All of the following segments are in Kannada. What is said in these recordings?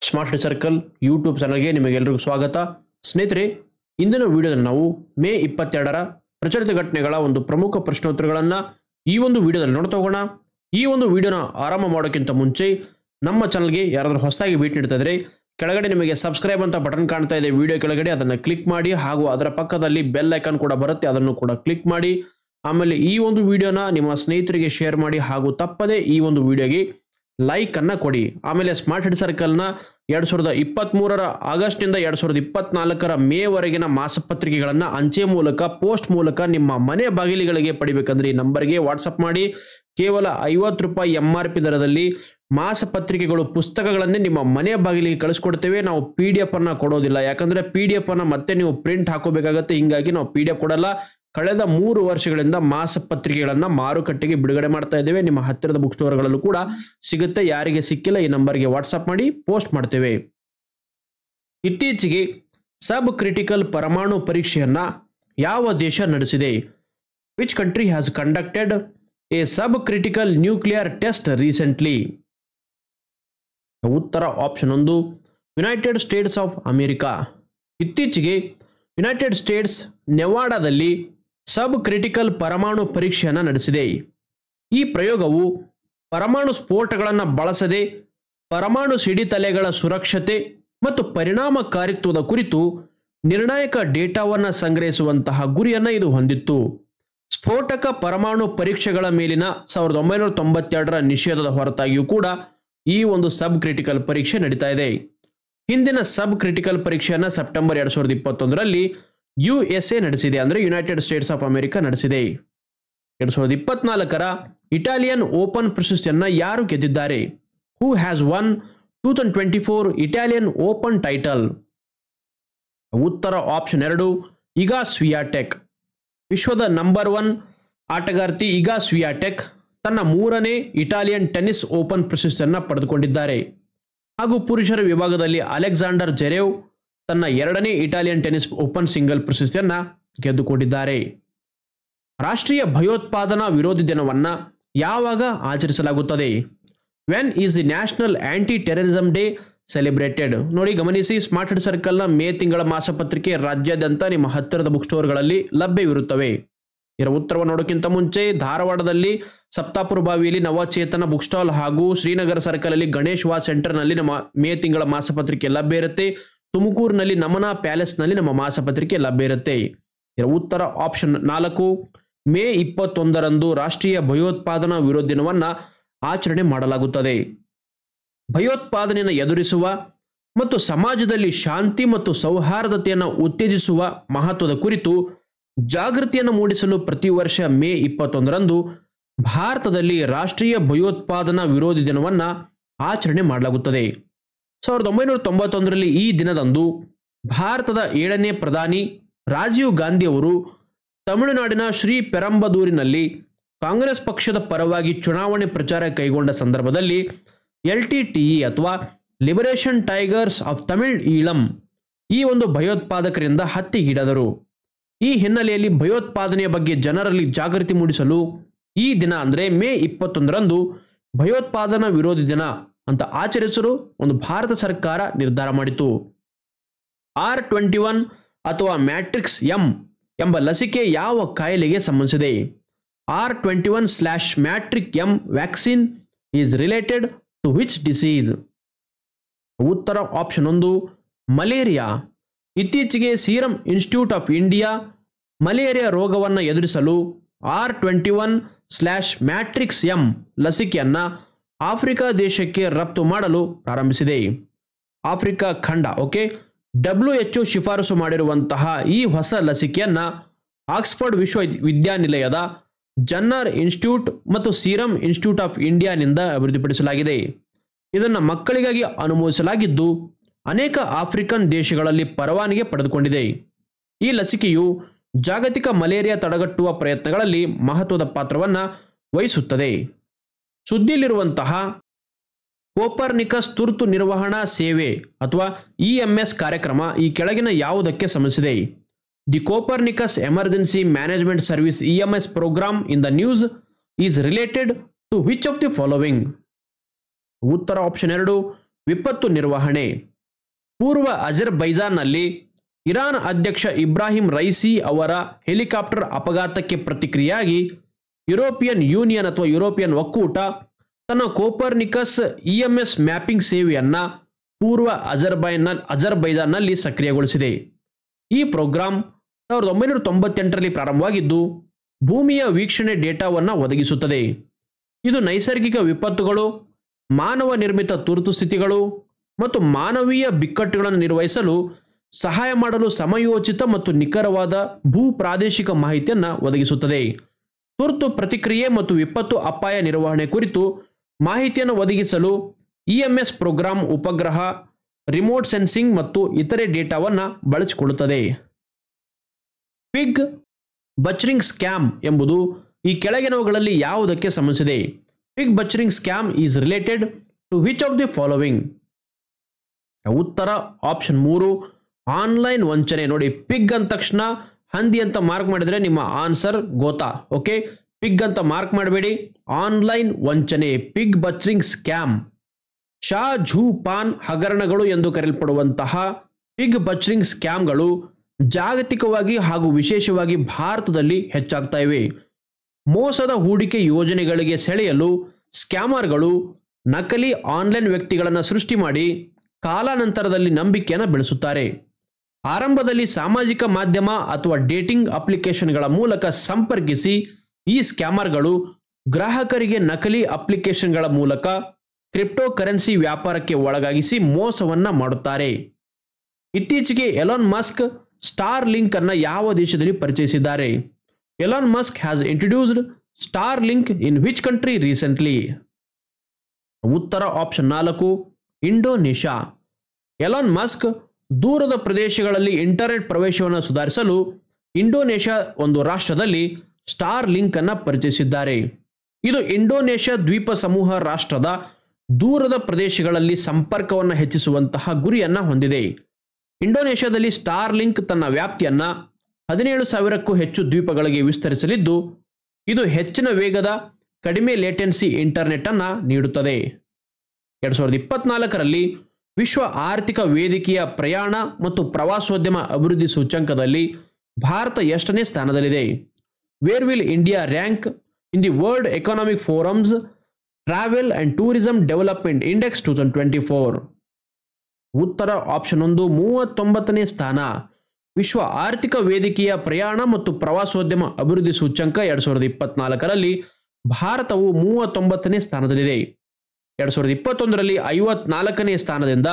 ಸ್ಮಾರ್ಟ್ ಸರ್ಕಲ್ ಯೂಟ್ಯೂಬ್ ಚಾನಲ್ಗೆ ನಿಮಗೆಲ್ಲರಿಗೂ ಸ್ವಾಗತ. ಸ್ನೇಹಿತರೆ, ಇಂದಿನ ವಿಡಿಯೋದಲ್ಲಿ ನಾವು ಮೇ 22ರ ಪ್ರಚಲಿತ ಘಟನೆಗಳ ಒಂದು ಪ್ರಮುಖ ಪ್ರಶ್ನೋತ್ತರಗಳನ್ನು ಈ ಒಂದು ವಿಡಿಯೋದಲ್ಲಿ ನೋಡ್ತಾ ಹೋಗೋಣ. ಈ ಒಂದು ವಿಡಿಯೋನ ಆರಂಭ ಮಾಡೋಕ್ಕಿಂತ ಮುಂಚೆ ನಮ್ಮ ಚಾನಲ್ಗೆ ಯಾರಾದರೂ ಹೊಸದಾಗಿ ಭೇಟಿ ನೀಡ್ತಾ ಇದ್ರೆ ಕೆಳಗಡೆ ನಿಮಗೆ ಸಬ್ಸ್ಕ್ರೈಬ್ ಅಂತ ಬಟನ್ ಕಾಣ್ತಾ ಇದೆ, ವಿಡಿಯೋ ಕೆಳಗಡೆ ಅದನ್ನು ಕ್ಲಿಕ್ ಮಾಡಿ. ಹಾಗೂ ಅದರ ಪಕ್ಕದಲ್ಲಿ ಬೆಲ್ ಐಕಾನ್ ಕೂಡ ಬರುತ್ತೆ, ಅದನ್ನು ಕೂಡ ಕ್ಲಿಕ್ ಮಾಡಿ. ಆಮೇಲೆ ಈ ಒಂದು ವಿಡಿಯೋನ ನಿಮ್ಮ ಸ್ನೇಹಿತರಿಗೆ ಶೇರ್ ಮಾಡಿ ಹಾಗೂ ತಪ್ಪದೆ ಈ ಒಂದು ವಿಡಿಯೋಗೆ ಲೈಕ್ ಅನ್ನ ಕೊಡಿ. ಆಮೇಲೆ ಸ್ಮಾರ್ಟ್ ಹೆಡ್ ಸರ್ಕಲ್ನ 2023ರ ಆಗಸ್ಟ್ನಿಂದ 2024ರ ಮೇ ವರೆಗಿನ ಮಾಸಪತ್ರಿಕೆಗಳನ್ನು ಅಂಚೆ ಮೂಲಕ ಪೋಸ್ಟ್ ಮೂಲಕ ನಿಮ್ಮ ಮನೆ ಬಾಗಿಲಿಗಳಿಗೆ ಪಡಿಬೇಕಂದ್ರೆ ಈ ನಂಬರ್ಗೆ ವಾಟ್ಸಪ್ ಮಾಡಿ. ಕೇವಲ 50 ರೂಪಾಯಿ MRP ದರದಲ್ಲಿ ಮಾಸಪತ್ರಿಕೆಗಳು ಪುಸ್ತಕಗಳನ್ನೇ ನಿಮ್ಮ ಮನೆ ಬಾಗಿಲಿಗೆ ಕಳಿಸ್ಕೊಡ್ತೇವೆ. ನಾವು PDF ಅನ್ನ ಕೊಡೋದಿಲ್ಲ, ಯಾಕಂದ್ರೆ PDF ಅನ್ನ ಮತ್ತೆ ನೀವು ಪ್ರಿಂಟ್ ಹಾಕೋಬೇಕಾಗತ್ತೆ. ಹಿಂಗಾಗಿ ನಾವು PDF ಕೊಡಲ್ಲ. ಕಳೆದ 3 ವರ್ಷಗಳಿಂದ ಮಾಸಪತ್ರಿಕೆಗಳನ್ನ ಮಾರುಕಟ್ಟೆಗೆ ಬಿಡುಗಡೆ ಮಾಡ್ತಾ ಇದ್ದೇವೆ. ನಿಮ್ಮ ಹತ್ತಿರದ ಬುಕ್ ಸ್ಟೋರ್ಗಳಲ್ಲೂ ಕೂಡ ಸಿಗುತ್ತೆ. ಯಾರಿಗೆ ಸಿಕ್ಕಿಲ್ಲ ಈ ನಂಬರ್ಗೆ ವಾಟ್ಸ್ಆಪ್ ಮಾಡಿ ಪೋಸ್ಟ್ ಮಾಡ್ತೇವೆ. ಇತ್ತೀಚೆಗೆ ಸಬ್ ಕ್ರಿಟಿಕಲ್ ಪರಮಾಣು ಪರೀಕ್ಷೆಯನ್ನ ಯಾವ ದೇಶ ನಡೆಸಿದೆ? Which country has conducted a sub critical nuclear test recently? ಉತ್ತರ option 1 United States of America. ಇತ್ತೀಚೆಗೆ ಯುನೈಟೆಡ್ ಸ್ಟೇಟ್ಸ್ ನೆವಾಡಾದಲ್ಲಿ ಸಬ್ ಕ್ರಿಟಿಕಲ್ ಪರಮಾಣು ಪರೀಕ್ಷೆಯನ್ನು ನಡೆಸಿದೆ. ಈ ಪ್ರಯೋಗವು ಪರಮಾಣು ಸ್ಫೋಟಗಳನ್ನು ಬಳಸದೆ ಪರಮಾಣು ಸಿಡಿತಲೆಗಳ ಸುರಕ್ಷತೆ ಮತ್ತು ಪರಿಣಾಮಕಾರಿತ್ವದ ಕುರಿತು ನಿರ್ಣಾಯಕ ಡೇಟಾವನ್ನು ಸಂಗ್ರಹಿಸುವಂತಹ ಗುರಿಯನ್ನು ಇದು ಹೊಂದಿತ್ತು. ಸ್ಫೋಟಕ ಪರಮಾಣು ಪರೀಕ್ಷೆಗಳ ಮೇಲಿನ 1992ರ ನಿಷೇಧದ ಹೊರತಾಗಿಯೂ ಕೂಡ ಈ ಒಂದು ಸಬ್ ಕ್ರಿಟಿಕಲ್ ಪರೀಕ್ಷೆ ನಡೀತಾ ಇದೆ. ಹಿಂದಿನ ಸಬ್ ಕ್ರಿಟಿಕಲ್ ಪರೀಕ್ಷೆಯನ್ನು ಸೆಪ್ಟೆಂಬರ್ 2021ರಲ್ಲಿ USA ನಡೆಸಿದೆ, ಅಂದರೆ ಯುನೈಟೆಡ್ ಸ್ಟೇಟ್ಸ್ ಆಫ್ ಅಮೆರಿಕಾ ನಡೆಸಿದೆ. 2024ರ ಇಟಾಲಿಯನ್ ಓಪನ್ ಪ್ರಶಸ್ತಿಯನ್ನು ಯಾರು ಗೆದ್ದಿದ್ದಾರೆ? Who has one 2024 Italian open title? ಉತ್ತರ ಆಪ್ಷನ್ 2 ಇಗಾ ಸ್ವಿಯಾಟೆಕ್. ವಿಶ್ವದ ನಂಬರ್ 1 ಆಟಗಾರ್ತಿ ಇಗಾ ಸ್ವಿಯಾಟೆಕ್ ತನ್ನ 3ನೇ ಇಟಾಲಿಯನ್ ಟೆನ್ನಿಸ್ ಓಪನ್ ಪ್ರಶಸ್ತಿಯನ್ನು ಪಡೆದುಕೊಂಡಿದ್ದಾರೆ. ಹಾಗೂ ಪುರುಷರ ವಿಭಾಗದಲ್ಲಿ ಅಲೆಕ್ಸಾಂಡರ್ ಜೆರೇವ್ ತನ್ನ 2ನೇ ಇಟಾಲಿಯನ್ ಟೆನ್ನಿಸ್ ಓಪನ್ ಸಿಂಗಲ್ ಪ್ರಶಸ್ತಿಯನ್ನು ಗೆದ್ದುಕೊಂಡಿದ್ದಾರೆ. ರಾಷ್ಟ್ರೀಯ ಭಯೋತ್ಪಾದನಾ ವಿರೋಧಿ ದಿನವನ್ನು ಯಾವಾಗ ಆಚರಿಸಲಾಗುತ್ತದೆ? When is the national anti terrorism day celebrated? ನೋಡಿ, ಗಮನಿಸಿ, ಸ್ಮಾರ್ಟ್ ಹೆಡ್ ಸರ್ಕಲ್ನ ಮೇ ತಿಂಗಳ ಮಾಸಪತ್ರಿಕೆ ರಾಜ್ಯಾದ್ಯಂತ ನಿಮ್ಮ ಹತ್ತಿರದ ಬುಕ್ ಸ್ಟೋರ್ಗಳಲ್ಲಿ ಲಭ್ಯವಿರುತ್ತವೆ. ಇದರ ಉತ್ತರವನ್ನು ನೋಡೋಕ್ಕಿಂತ ಮುಂಚೆ ಧಾರವಾಡದಲ್ಲಿ ಸಪ್ತಾಪುರ ಬಾವಿಯಲ್ಲಿ ನವಚೇತನ ಬುಕ್ ಸ್ಟಾಲ್ ಹಾಗೂ ಶ್ರೀನಗರ ಸರ್ಕಲಲ್ಲಿ ಗಣೇಶ್ ವಾ ಸೆಂಟರ್ನಲ್ಲಿ ನಮ್ಮ ಮೇ ತಿಂಗಳ ಮಾಸಪತ್ರಿಕೆ ಲಭ್ಯ ಇರುತ್ತೆ. ತುಮಕೂರಿನಲ್ಲಿ ನಮನಾ ಪ್ಯಾಲೇಸ್ನಲ್ಲಿ ನಮ್ಮ ಮಾಸಪತ್ರಿಕೆ ಲಭ್ಯ ಇರುತ್ತೆ. ಇದರ ಉತ್ತರ ಆಪ್ಷನ್ 4 ಮೇ 21ರಂದು ರಾಷ್ಟ್ರೀಯ ಭಯೋತ್ಪಾದನಾ ವಿರೋಧಿ ದಿನವನ್ನು ಆಚರಣೆ ಮಾಡಲಾಗುತ್ತದೆ. ಭಯೋತ್ಪಾದನೆಯನ್ನು ಎದುರಿಸುವ ಮತ್ತು ಸಮಾಜದಲ್ಲಿ ಶಾಂತಿ ಮತ್ತು ಸೌಹಾರ್ದತೆಯನ್ನು ಉತ್ತೇಜಿಸುವ ಮಹತ್ವದ ಕುರಿತು ಜಾಗೃತಿಯನ್ನು ಮೂಡಿಸಲು ಪ್ರತಿ ವರ್ಷ ಮೇ 21ರಂದು ಭಾರತದಲ್ಲಿ ರಾಷ್ಟ್ರೀಯ ಭಯೋತ್ಪಾದನಾ ವಿರೋಧಿ ದಿನವನ್ನು ಆಚರಣೆ ಮಾಡಲಾಗುತ್ತದೆ. 1991ರಲ್ಲಿ ಈ ದಿನದಂದು ಭಾರತದ 7ನೇ ಪ್ರಧಾನಿ ರಾಜೀವ್ ಗಾಂಧಿ ಅವರು ತಮಿಳುನಾಡಿನ ಶ್ರೀ ಪೆರಂಬದೂರಿನಲ್ಲಿ ಕಾಂಗ್ರೆಸ್ ಪಕ್ಷದ ಪರವಾಗಿ ಚುನಾವಣೆ ಪ್ರಚಾರ ಕೈಗೊಂಡ ಸಂದರ್ಭದಲ್ಲಿ LTTE ಅಥವಾ liberation tigers of Tamil Eelam ಈ ಒಂದು ಭಯೋತ್ಪಾದಕರಿಂದ ಹತ್ಯೆಗೀಡಾದರು. ಈ ಹಿನ್ನೆಲೆಯಲ್ಲಿ ಭಯೋತ್ಪಾದನೆಯ ಬಗ್ಗೆ ಜನರಲ್ಲಿ ಜಾಗೃತಿ ಮೂಡಿಸಲು ಈ ದಿನ ಅಂದರೆ ಮೇ 21ರಂದು ಭಯೋತ್ಪಾದನಾ ವಿರೋಧಿ ದಿನ ಅಂತ ಆಚರಿಸಲು ಒಂದು ಭಾರತ ಸರ್ಕಾರ ನಿರ್ಧಾರ ಮಾಡಿತು. R21 ಅಥವಾ ಮ್ಯಾಟ್ರಿಕ್ಸ್ M ಎಂಬ ಲಸಿಕೆ ಯಾವ ಕಾಯಿಲೆಗೆ ಸಂಬಂಧಿಸಿದೆ? R21/ಮ್ಯಾಟ್ರಿಕ್ M vaccine is related to which disease? ಉತ್ತರ ಆಪ್ಷನ್ 1 ಮಲೇರಿಯಾ. ಇತ್ತೀಚೆಗೆ Serum Institute of India malaria ರೋಗವನ್ನು ಎದುರಿಸಲು R21/ಮ್ಯಾಟ್ರಿಕ್ಸ್ M ಲಸಿಕೆಯನ್ನು ಆಫ್ರಿಕಾ ದೇಶಕ್ಕೆ ರಫ್ತು ಮಾಡಲು ಪ್ರಾರಂಭಿಸಿದೆ. ಆಫ್ರಿಕಾ ಖಂಡ WHO ಶಿಫಾರಸು ಮಾಡಿರುವಂತಹ ಈ ಹೊಸ ಲಸಿಕೆಯನ್ನು ಆಕ್ಸ್ಫರ್ಡ್ ವಿಶ್ವವಿದ್ಯಾನಿಲಯದ ಜನ್ನರ್ ಇನ್ಸ್ಟಿಟ್ಯೂಟ್ ಮತ್ತು ಸೀರಮ್ ಇನ್ಸ್ಟಿಟ್ಯೂಟ್ ಆಫ್ ಇಂಡಿಯಾನಿಂದ ಅಭಿವೃದ್ಧಿಪಡಿಸಲಾಗಿದೆ. ಇದನ್ನು ಮಕ್ಕಳಿಗಾಗಿ ಅನುಮೋದಿಸಲಾಗಿದ್ದು ಅನೇಕ ಆಫ್ರಿಕನ್ ದೇಶಗಳಲ್ಲಿ ಪರವಾನಗಿ ಪಡೆದುಕೊಂಡಿದೆ. ಈ ಲಸಿಕೆಯು ಜಾಗತಿಕ ಮಲೇರಿಯಾ ತಡೆಗಟ್ಟುವ ಪ್ರಯತ್ನಗಳಲ್ಲಿ ಮಹತ್ವದ ಪಾತ್ರವನ್ನು ವಹಿಸುತ್ತದೆ. ಸುದ್ದಿಯಲ್ಲಿರುವಂತಹ ಕೋಪರ್ನಿಕಸ್ ತುರ್ತು ನಿರ್ವಹಣಾ ಸೇವೆ ಅಥವಾ EMS ಕಾರ್ಯಕ್ರಮ ಈ ಕೆಳಗಿನ ಯಾವುದಕ್ಕೆ ಸಂಬಂಧಿಸಿದೆ? The Copernicus emergency management service EMS programme in the news is related to which of the following? ಉತ್ತರ ಆಪ್ಷನ್ 2 ವಿಪತ್ತು ನಿರ್ವಹಣೆ. ಪೂರ್ವ ಅಜರ್ಬೈಜಾನ್ನಲ್ಲಿ ಇರಾನ್ ಅಧ್ಯಕ್ಷ ಇಬ್ರಾಹಿಂ ರೈಸಿ ಅವರ ಹೆಲಿಕಾಪ್ಟರ್ ಅಪಘಾತಕ್ಕೆ ಪ್ರತಿಕ್ರಿಯೆಯಾಗಿ ಯುರೋಪಿಯನ್ ಯೂನಿಯನ್ ಅಥವಾ ಯುರೋಪಿಯನ್ ಒಕ್ಕೂಟ ತನ್ನ ಕೋಪರ್ನಿಕಸ್ EMS ಮ್ಯಾಪಿಂಗ್ ಸೇವೆಯನ್ನು ಪೂರ್ವ ಅಜರ್ಬೈಜಾನ್ನಲ್ಲಿ ಸಕ್ರಿಯಗೊಳಿಸಿದೆ. ಈ ಪ್ರೋಗ್ರಾಂ 1998ರಲ್ಲಿ ಪ್ರಾರಂಭವಾಗಿದ್ದು ಭೂಮಿಯ ವೀಕ್ಷಣೆ ಡೇಟಾವನ್ನು ಒದಗಿಸುತ್ತದೆ. ಇದು ನೈಸರ್ಗಿಕ ವಿಪತ್ತುಗಳು, ಮಾನವ ನಿರ್ಮಿತ ತುರ್ತು ಸ್ಥಿತಿಗಳು ಮತ್ತು ಮಾನವೀಯ ಬಿಕ್ಕಟ್ಟುಗಳನ್ನು ನಿರ್ವಹಿಸಲು ಸಹಾಯ ಮಾಡಲು ಸಮಯೋಚಿತ ಮತ್ತು ನಿಖರವಾದ ಭೂ ಪ್ರಾದೇಶಿಕ ಮಾಹಿತಿಯನ್ನು ಒದಗಿಸುತ್ತದೆ. ತುರ್ತು ಪ್ರತಿಕ್ರಿಯೆ ಮತ್ತು ವಿಪತ್ತು ಅಪಾಯ ನಿರ್ವಹಣೆ ಕುರಿತು ಮಾಹಿತಿಯನ್ನು ಒದಗಿಸಲು EMS ಪ್ರೋಗ್ರಾಂ ಉಪಗ್ರಹ, ರಿಮೋಟ್ ಸೆನ್ಸಿಂಗ್ ಮತ್ತು ಇತರೆ ಡೇಟಾವನ್ನು ಬಳಸಿಕೊಳ್ಳುತ್ತದೆ. ಪಿಗ್ ಬಚರಿಂಗ್ ಸ್ಕ್ಯಾಮ್ ಎಂಬುದು ಈ ಕೆಳಗಿನವುಗಳಲ್ಲಿ ಯಾವುದಕ್ಕೆ ಸಂಬಂಧಿಸಿದೆ? Pig butchering scam is related to which of the following? ಉತ್ತರ ಆಪ್ಷನ್ 3, ಆನ್ಲೈನ್ ವಂಚನೆ. ನೋಡಿ, ಪಿಗ್ ಅಂದ ತಕ್ಷಣ ಹಂದಿ ಅಂತ ಮಾರ್ಕ್ ಮಾಡಿದರೆ ನಿಮ್ಮ ಆನ್ಸರ್ ಗೋತಾ. ಓಕೆ, ಪಿಗ್ ಅಂತ ಮಾರ್ಕ್ ಮಾಡಬೇಡಿ. ಆನ್ಲೈನ್ ವಂಚನೆ, pig butchering scam. Sha zhu pan ಹಗರಣಗಳು ಎಂದು ಕರೆಯಲ್ಪಡುವಂತಹ ಪಿಗ್ ಬಚರಿಂಗ್ ಸ್ಕ್ಯಾಮ್ಗಳು ಜಾಗತಿಕವಾಗಿ ಹಾಗೂ ವಿಶೇಷವಾಗಿ ಭಾರತದಲ್ಲಿ ಹೆಚ್ಚಾಗ್ತಾ ಇವೆ. ಮೋಸದ ಹೂಡಿಕೆ ಯೋಜನೆಗಳಿಗೆ ಸೆಳೆಯಲು ಸ್ಕ್ಯಾಮರ್ಗಳು ನಕಲಿ ಆನ್ಲೈನ್ ವ್ಯಕ್ತಿಗಳನ್ನು ಸೃಷ್ಟಿ ಮಾಡಿ ಕಾಲಾನಂತರದಲ್ಲಿ ನಂಬಿಕೆಯನ್ನು ಬೆಳೆಸುತ್ತಾರೆ. ಆರಂಭದಲ್ಲಿ ಸಾಮಾಜಿಕ ಮಾಧ್ಯಮ ಅಥವಾ ಡೇಟಿಂಗ್ ಅಪ್ಲಿಕೇಶನ್ಗಳ ಮೂಲಕ ಸಂಪರ್ಕಿಸಿ ಈ ಸ್ಕ್ಯಾಮರ್ಗಳು ಗ್ರಾಹಕರಿಗೆ ನಕಲಿ ಅಪ್ಲಿಕೇಶನ್ಗಳ ಮೂಲಕ ಕ್ರಿಪ್ಟೋ ಕರೆನ್ಸಿ ವ್ಯಾಪಾರಕ್ಕೆ ಒಳಗಾಗಿಸಿ ಮೋಸವನ್ನ ಮಾಡುತ್ತಾರೆ. ಇತ್ತೀಚೆಗೆ ಎಲಾನ್ ಮಸ್ಕ್ ಸ್ಟಾರ್ ಲಿಂಕ್ ಅನ್ನು ಯಾವ ದೇಶದಲ್ಲಿ ಪರಿಚಯಿಸಿದ್ದಾರೆ? Elon Musk has introduced Starlink in which country recently? ಉತ್ತರ ಆಪ್ಷನ್ 4, ಇಂಡೋನೇಷ್ಯಾ. ಎಲಾನ್ ಮಸ್ಕ್ ದೂರದ ಪ್ರದೇಶಗಳಲ್ಲಿ ಇಂಟರ್ನೆಟ್ ಪ್ರವೇಶವನ್ನು ಸುಧಾರಿಸಲು ಇಂಡೋನೇಷ್ಯಾ ಒಂದು ರಾಷ್ಟ್ರದಲ್ಲಿ ಸ್ಟಾರ್ ಲಿಂಕ್ ಅನ್ನು ಪರಿಚಯಿಸಿದ್ದಾರೆ. ಇದು ಇಂಡೋನೇಷ್ಯಾ ದ್ವೀಪ ಸಮೂಹ ರಾಷ್ಟ್ರದ ದೂರದ ಪ್ರದೇಶಗಳಲ್ಲಿ ಸಂಪರ್ಕವನ್ನು ಹೆಚ್ಚಿಸುವಂತಹ ಗುರಿಯನ್ನು ಹೊಂದಿದೆ. ಇಂಡೋನೇಷ್ಯಾದಲ್ಲಿ ಸ್ಟಾರ್ ಲಿಂಕ್ ತನ್ನ ವ್ಯಾಪ್ತಿಯನ್ನು 17,000ಕ್ಕೂ ಹೆಚ್ಚು ದ್ವೀಪಗಳಿಗೆ ವಿಸ್ತರಿಸಲಿದ್ದು, ಇದು ಹೆಚ್ಚಿನ ವೇಗದ ಕಡಿಮೆ ಲೇಟೆನ್ಸಿ ಇಂಟರ್ನೆಟ್ ಅನ್ನು ನೀಡುತ್ತದೆ. 2024ರಲ್ಲಿ ವಿಶ್ವ ಆರ್ಥಿಕ ವೇದಿಕೆಯ ಪ್ರಯಾಣ ಮತ್ತು ಪ್ರವಾಸೋದ್ಯಮ ಅಭಿವೃದ್ಧಿ ಸೂಚ್ಯಂಕದಲ್ಲಿ ಭಾರತ ಎಷ್ಟನೇ ಸ್ಥಾನದಲ್ಲಿದೆ? Where will India rank in the world economic forums travel and tourism development index 2024? ಉತ್ತರ ಆಪ್ಷನ್ 1, 39ನೇ ಸ್ಥಾನ. ವಿಶ್ವ ಆರ್ಥಿಕ ವೇದಿಕೆಯ ಪ್ರಯಾಣ ಮತ್ತು ಪ್ರವಾಸೋದ್ಯಮ ಅಭಿವೃದ್ಧಿ ಸೂಚ್ಯಂಕ 2024ರಲ್ಲಿ ಭಾರತವು 39ನೇ ಸ್ಥಾನದಲ್ಲಿದೆ. 2021ರಲ್ಲಿ 54ನೇ ಸ್ಥಾನದಿಂದ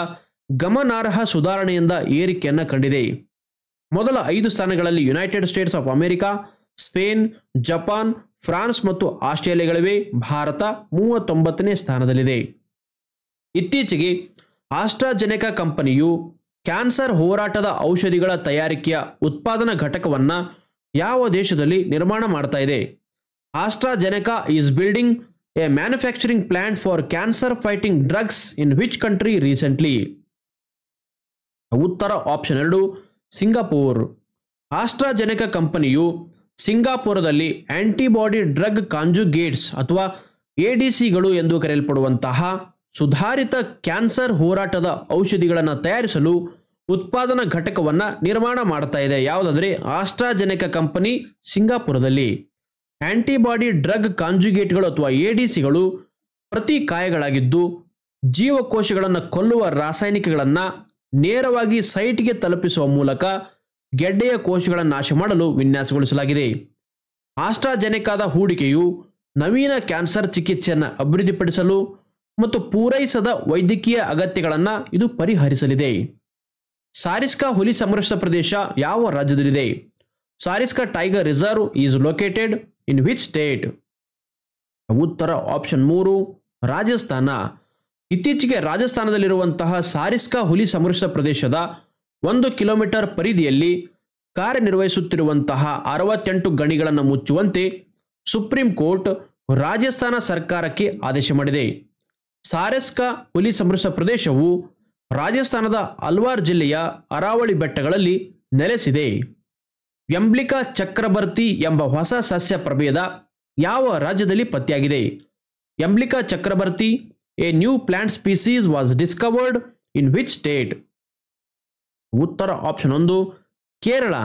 ಗಮನಾರ್ಹ ಸುಧಾರಣೆಯಿಂದ ಏರಿಕೆಯನ್ನು ಕಂಡಿದೆ. ಮೊದಲ 5 ಸ್ಥಾನಗಳಲ್ಲಿ United States of America, Spain, Japan, France ಮತ್ತು ಆಸ್ಟ್ರೇಲಿಯಾಗಳಿವೆ. ಭಾರತ 39ನೇ ಸ್ಥಾನದಲ್ಲಿದೆ. ಇತ್ತೀಚೆಗೆ ಆಸ್ಟ್ರಾಜೆನೆಕಾ ಕಂಪನಿಯು ಕ್ಯಾನ್ಸರ್ ಹೋರಾಟದ ಔಷಧಿಗಳ ತಯಾರಿಕೆಯ ಉತ್ಪಾದನಾ ಘಟಕವನ್ನು ಯಾವ ದೇಶದಲ್ಲಿ ನಿರ್ಮಾಣ ಮಾಡ್ತಾ ಇದೆ? AstraZeneca is building a manufacturing plant for cancer fighting drugs in which country recently? ಉತ್ತರ ಆಪ್ಷನ್ 2, ಸಿಂಗಾಪುರ್. ಆಸ್ಟ್ರಾಜೆನೆಕಾ ಕಂಪನಿಯು ಸಿಂಗಾಪುರದಲ್ಲಿ ಆಂಟಿಬಾಡಿ ಡ್ರಗ್ ಕಾಂಜುಗೇಟ್ಸ್ ಅಥವಾ ADCಗಳು ಎಂದು ಕರೆಯಲ್ಪಡುವಂತಹ ಸುಧಾರಿತ ಕ್ಯಾನ್ಸರ್ ಹೋರಾಟದ ಔಷಧಿಗಳನ್ನು ತಯಾರಿಸಲು ಉತ್ಪಾದನಾ ಘಟಕವನ್ನು ನಿರ್ಮಾಣ ಮಾಡ್ತಾ ಇದೆ. ಯಾವುದಾದರೆ ಆಸ್ಟ್ರಾಜೆನೆಕಾ ಕಂಪನಿ ಸಿಂಗಾಪುರದಲ್ಲಿ. ಆಂಟಿಬಾಡಿ ಡ್ರಗ್ ಕಾಂಜುಗೇಟ್ಗಳು ಅಥವಾ ADCಗಳು ಪ್ರತಿಕಾಯಗಳಾಗಿದ್ದು ಜೀವಕೋಶಗಳನ್ನು ಕೊಲ್ಲುವ ರಾಸಾಯನಿಕಗಳನ್ನು ನೇರವಾಗಿ ಸೈಟ್ಗೆ ತಲುಪಿಸುವ ಮೂಲಕ ಗೆಡ್ಡೆಯ ಕೋಶಗಳನ್ನು ನಾಶ ಮಾಡಲು ವಿನ್ಯಾಸಗೊಳಿಸಲಾಗಿದೆ. ಆಸ್ಟ್ರಾಜೆನೆಕಾದ ಹೂಡಿಕೆಯು ನವೀನ ಕ್ಯಾನ್ಸರ್ ಚಿಕಿತ್ಸೆಯನ್ನು ಅಭಿವೃದ್ಧಿಪಡಿಸಲು ಮತ್ತು ಪೂರೈಸದ ವೈದ್ಯಕೀಯ ಅಗತ್ಯಗಳನ್ನು ಇದು ಪರಿಹರಿಸಲಿದೆ. ಸಾರಿಸ್ಕಾ ಹುಲಿ ಸಂರಕ್ಷಿತ ಪ್ರದೇಶ ಯಾವ ರಾಜ್ಯದಲ್ಲಿದೆ? Sariska tiger reserve is located in which state? ಉತ್ತರ ಆಪ್ಷನ್ 3, ರಾಜಸ್ಥಾನ. ಇತ್ತೀಚೆಗೆ ರಾಜಸ್ಥಾನದಲ್ಲಿರುವಂತಹ ಸಾರಿಸ್ಕಾ ಹುಲಿ ಸಂರಕ್ಷಿತ ಪ್ರದೇಶದ 1 ಕಿಲೋಮೀಟರ್ ಪರಿಧಿಯಲ್ಲಿ ಕಾರ್ಯನಿರ್ವಹಿಸುತ್ತಿರುವಂತಹ 68 ಗಣಿಗಳನ್ನು ಮುಚ್ಚುವಂತೆ ಸುಪ್ರೀಂ ಕೋರ್ಟ್ ರಾಜಸ್ಥಾನ ಸರ್ಕಾರಕ್ಕೆ ಆದೇಶ ಮಾಡಿದೆ. ಸಾರಿಸ್ಕಾ ಹುಲಿ ಸಂರಕ್ಷಿತ ಪ್ರದೇಶವು ರಾಜಸ್ಥಾನದ ಅಲ್ವಾರ್ ಜಿಲ್ಲೆಯ ಅರಾವಳಿ ಬೆಟ್ಟಗಳಲ್ಲಿ ನೆಲೆಸಿದೆ. ಎಂಬ್ಲಿಕಾ ಚಕ್ರಬರ್ತಿ ಎಂಬ ಹೊಸ ಸಸ್ಯ ಪ್ರಭೇದ ಯಾವ ರಾಜ್ಯದಲ್ಲಿ ಪತ್ತೆಯಾಗಿದೆ? Emblica Chakrabarti a new plant species was discovered in which state? ಉತ್ತರ ಆಪ್ಷನ್ 1 ಕೇರಳ.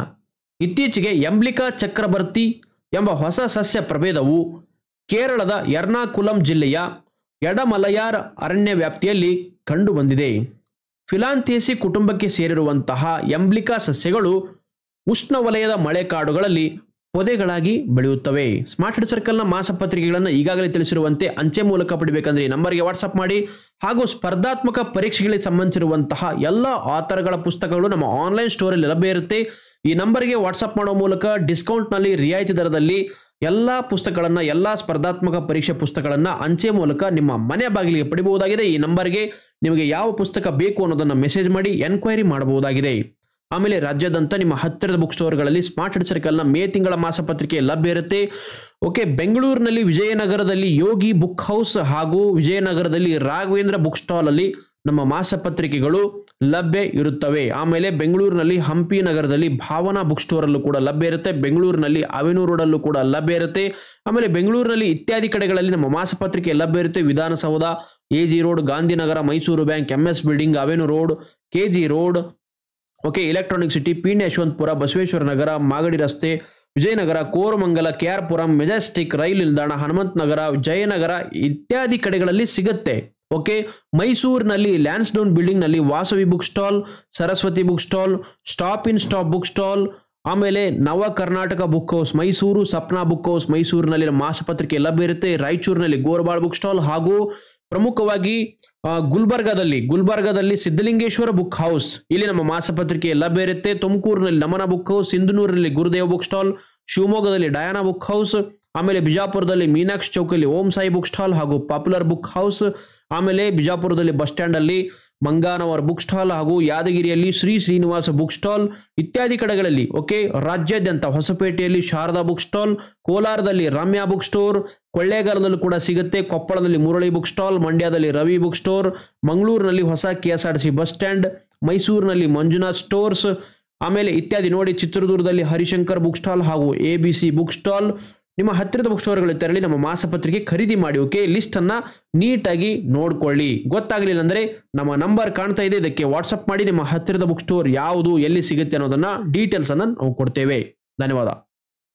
ಇತ್ತೀಚೆಗೆ ಎಂಬ್ಲಿಕಾ ಚಕ್ರಬರ್ತಿ ಎಂಬ ಹೊಸ ಸಸ್ಯ ಪ್ರಭೇದವು ಕೇರಳದ ಎರ್ನಾಕುಲಂ ಜಿಲ್ಲೆಯ ಎಡಮಲಯಾರ್ ಅರಣ್ಯ ವ್ಯಾಪ್ತಿಯಲ್ಲಿ ಕಂಡುಬಂದಿದೆ. ಫಿಲಾಂಥೇಸಿ ಕುಟುಂಬಕ್ಕೆ ಸೇರಿರುವಂತಹ ಎಂಬ್ಲಿಕಾ ಸಸ್ಯಗಳು ಉಷ್ಣವಲಯದ ಮಳೆಕಾಡುಗಳಲ್ಲಿ ಪೊದೆಗಳಾಗಿ ಬೆಳೆಯುತ್ತವೆ. ಸ್ಮಾರ್ಟ್ ಹಿಡ್ ಸರ್ಕಲ್ನ ಮಾಸಪತ್ರಿಕೆಗಳನ್ನು ಈಗಾಗಲೇ ತಿಳಿಸಿರುವಂತೆ ಅಂಚೆ ಮೂಲಕ ಪಡಿಬೇಕಂದ್ರೆ ಈ ನಂಬರ್ಗೆ ವಾಟ್ಸಪ್ ಮಾಡಿ. ಹಾಗೂ ಸ್ಪರ್ಧಾತ್ಮಕ ಪರೀಕ್ಷೆಗಳಿಗೆ ಸಂಬಂಧಿಸಿರುವಂತಹ ಎಲ್ಲ ಆಥರ್ಗಳ ಪುಸ್ತಕಗಳು ನಮ್ಮ ಆನ್ಲೈನ್ ಸ್ಟೋರಲ್ಲಿ ಲಭ್ಯ ಇರುತ್ತೆ. ಈ ನಂಬರ್ಗೆ ವಾಟ್ಸಪ್ ಮಾಡೋ ಮೂಲಕ ಡಿಸ್ಕೌಂಟ್ನಲ್ಲಿ ರಿಯಾಯಿತಿ ದರದಲ್ಲಿ ಎಲ್ಲ ಪುಸ್ತಕಗಳನ್ನು, ಎಲ್ಲ ಸ್ಪರ್ಧಾತ್ಮಕ ಪರೀಕ್ಷೆ ಪುಸ್ತಕಗಳನ್ನು ಅಂಚೆ ಮೂಲಕ ನಿಮ್ಮ ಮನೆ ಬಾಗಿಲಿಗೆ ಪಡಿಬಹುದಾಗಿದೆ. ಈ ನಂಬರ್ಗೆ ನಿಮಗೆ ಯಾವ ಪುಸ್ತಕ ಬೇಕು ಅನ್ನೋದನ್ನು ಮೆಸೇಜ್ ಮಾಡಿ ಎನ್ಕ್ವೈರಿ ಮಾಡಬಹುದಾಗಿದೆ. ಆಮೇಲೆ ರಾಜ್ಯಾದ್ಯಂತ ನಿಮ್ಮ ಹತ್ತಿರದ ಬುಕ್ ಸ್ಟೋರ್ಗಳಲ್ಲಿ ಸ್ಮಾರ್ಟ್ ಹಿಡ್ ಸರ್ಕಲ್ನ ಮೇ ತಿಂಗಳ ಮಾಸಪತ್ರಿಕೆ ಲಭ್ಯ ಇರುತ್ತೆ. ಓಕೆ, ಬೆಂಗಳೂರಿನಲ್ಲಿ ವಿಜಯನಗರದಲ್ಲಿ ಯೋಗಿ ಬುಕ್ ಹೌಸ್ ಹಾಗೂ ವಿಜಯನಗರದಲ್ಲಿ ರಾಘವೇಂದ್ರ ಬುಕ್ ಸ್ಟಾಲ್ ಅಲ್ಲಿ ನಮ್ಮ ಮಾಸಪತ್ರಿಕೆಗಳು ಲಭ್ಯ ಇರುತ್ತವೆ. ಆಮೇಲೆ ಬೆಂಗಳೂರಿನಲ್ಲಿ ಹಂಪಿ ನಗರದಲ್ಲಿ ಭಾವನಾ ಬುಕ್ ಸ್ಟೋರ್ ಅಲ್ಲೂ ಕೂಡ ಲಭ್ಯ ಇರುತ್ತೆ. ಬೆಂಗಳೂರಿನಲ್ಲಿ ಅವೆನ್ಯೂ ರೋಡ್ ಅಲ್ಲೂ ಕೂಡ ಲಭ್ಯ ಇರುತ್ತೆ. ಆಮೇಲೆ ಬೆಂಗಳೂರಿನಲ್ಲಿ ಇತ್ಯಾದಿ ಕಡೆಗಳಲ್ಲಿ ನಮ್ಮ ಮಾಸಪತ್ರಿಕೆ ಲಭ್ಯ ಇರುತ್ತೆ. Vidhana Soudha, AG road, Gandhinagar, Mysuru bank, MS building, avenue road, KG road, okay, electronic city, Peenya Yeshwanthpur, Basaveshwara Nagar, Magadi ರಸ್ತೆ, ವಿಜಯನಗರ, ಕೋರಮಂಗಲ, KR ಪುರಂ, ಮೆಜೆಸ್ಟಿಕ್, ರೈಲು ನಿಲ್ದಾಣ, ಹನುಮಂತ ನಗರ, ಜಯನಗರ ಇತ್ಯಾದಿ ಕಡೆಗಳಲ್ಲಿ ಸಿಗುತ್ತೆ. ಓಕೆ, ಮೈಸೂರಿನಲ್ಲಿ ಲ್ಯಾನ್ಸ್ಡೌನ್ ಬಿಲ್ಡಿಂಗ್ ನಲ್ಲಿ Vasavi book stall, Saraswati book stall, stop in stop book stall, ಆಮೇಲೆ ನವ Karnataka book house Mysuru, Sapna book house ಮೈಸೂರಿನಲ್ಲಿ ಮಾಸಪತ್ರಿಕೆ ಲಭ್ಯ ಇರುತ್ತೆ. ರಾಯಚೂರಿನಲ್ಲಿ ಗೋರ್ಬಾಳ್ ಬುಕ್ ಸ್ಟಾಲ್ ಹಾಗೂ ಪ್ರಮುಖವಾಗಿ ಗುಲ್ಬರ್ಗಾದಲ್ಲಿ ಸಿದ್ಧಲಿಂಗೇಶ್ವರ ಬುಕ್ ಹೌಸ್ ಇಲ್ಲಿ ನಮ್ಮ ಮಾಸಪತ್ರಿಕೆ ಲಭ್ಯ ಇರುತ್ತೆ. ತುಮಕೂರಿನಲ್ಲಿ ನಮನ ಬುಕ್ ಹೌಸ್, ಸಿಂಧನೂರಿನಲ್ಲಿ ಗುರುದೇವ್ ಬುಕ್ ಸ್ಟಾಲ್, ಶಿವಮೊಗ್ಗದಲ್ಲಿ ಡಯಾನಾ ಬುಕ್ ಹೌಸ್, ಆಮೇಲೆ ಬಿಜಾಪುರದಲ್ಲಿ ಮೀನಾಕ್ಷಿ ಚೌಕಲ್ಲಿ ಓಂ ಸಾಯಿ ಬುಕ್ ಸ್ಟಾಲ್ ಹಾಗೂ ಪಾಪ್ಯುಲರ್ ಬುಕ್ ಹೌಸ್, ಆಮೇಲೆ ಬಿಜಾಪುರದಲ್ಲಿ ಬಸ್ ಸ್ಟ್ಯಾಂಡ್ ಅಲ್ಲಿ ಮಂಗಾನವರ್ ಬುಕ್ ಸ್ಟಾಲ್ ಹಾಗೂ ಯಾದಗಿರಿಯಲ್ಲಿ ಶ್ರೀ ಶ್ರೀನಿವಾಸ ಬುಕ್ ಸ್ಟಾಲ್ ಇತ್ಯಾದಿ ಕಡೆಗಳಲ್ಲಿ. ಓಕೆ, ರಾಜ್ಯಾದ್ಯಂತ ಹೊಸಪೇಟೆಯಲ್ಲಿ ಶಾರದಾ ಬುಕ್ ಸ್ಟಾಲ್, ಕೋಲಾರದಲ್ಲಿ ರಮ್ಯಾ ಬುಕ್ ಸ್ಟೋರ್, ಕೊಳ್ಳೇಗಾಲದಲ್ಲೂ ಕೂಡ ಸಿಗುತ್ತೆ. ಕೊಪ್ಪಳದಲ್ಲಿ ಮುರಳಿ ಬುಕ್ ಸ್ಟಾಲ್, ಮಂಡ್ಯದಲ್ಲಿ ರವಿ ಬುಕ್ ಸ್ಟೋರ್, ಮಂಗಳೂರಿನಲ್ಲಿ ಹೊಸ KSRTC ಬಸ್ ಸ್ಟ್ಯಾಂಡ್, ಮೈಸೂರಿನಲ್ಲಿ ಮಂಜುನಾಥ್ ಸ್ಟೋರ್ಸ್, ಆಮೇಲೆ ಇತ್ಯಾದಿ ನೋಡಿ. ಚಿತ್ರದುರ್ಗದಲ್ಲಿ ಹರಿಶಂಕರ್ ಬುಕ್ ಸ್ಟಾಲ್ ಹಾಗೂ ABC ಬುಕ್ ಸ್ಟಾಲ್. ನಿಮ್ಮ ಹತ್ತಿರದ ಬುಕ್ ಸ್ಟೋರ್ಗಳು ತೆರಳಿ ನಮ್ಮ ಮಾಸಪತ್ರಿಕೆ ಖರೀದಿ ಮಾಡಿ. ಓಕೆ, ಲಿಸ್ಟ್ ಅನ್ನ ನೀಟಾಗಿ ನೋಡ್ಕೊಳ್ಳಿ. ಗೊತ್ತಾಗಲಿಲ್ಲ ಅಂದ್ರೆ ನಮ್ಮ ನಂಬರ್ ಕಾಣ್ತಾ ಇದೆ, ಇದಕ್ಕೆ ವಾಟ್ಸಪ್ ಮಾಡಿ ನಿಮ್ಮ ಹತ್ತಿರದ ಬುಕ್ ಸ್ಟೋರ್ ಯಾವುದು, ಎಲ್ಲಿ ಸಿಗುತ್ತೆ ಅನ್ನೋದನ್ನ ಡೀಟೇಲ್ಸ್ ಅನ್ನ ನಾವು ಕೊಡ್ತೇವೆ. ಧನ್ಯವಾದ.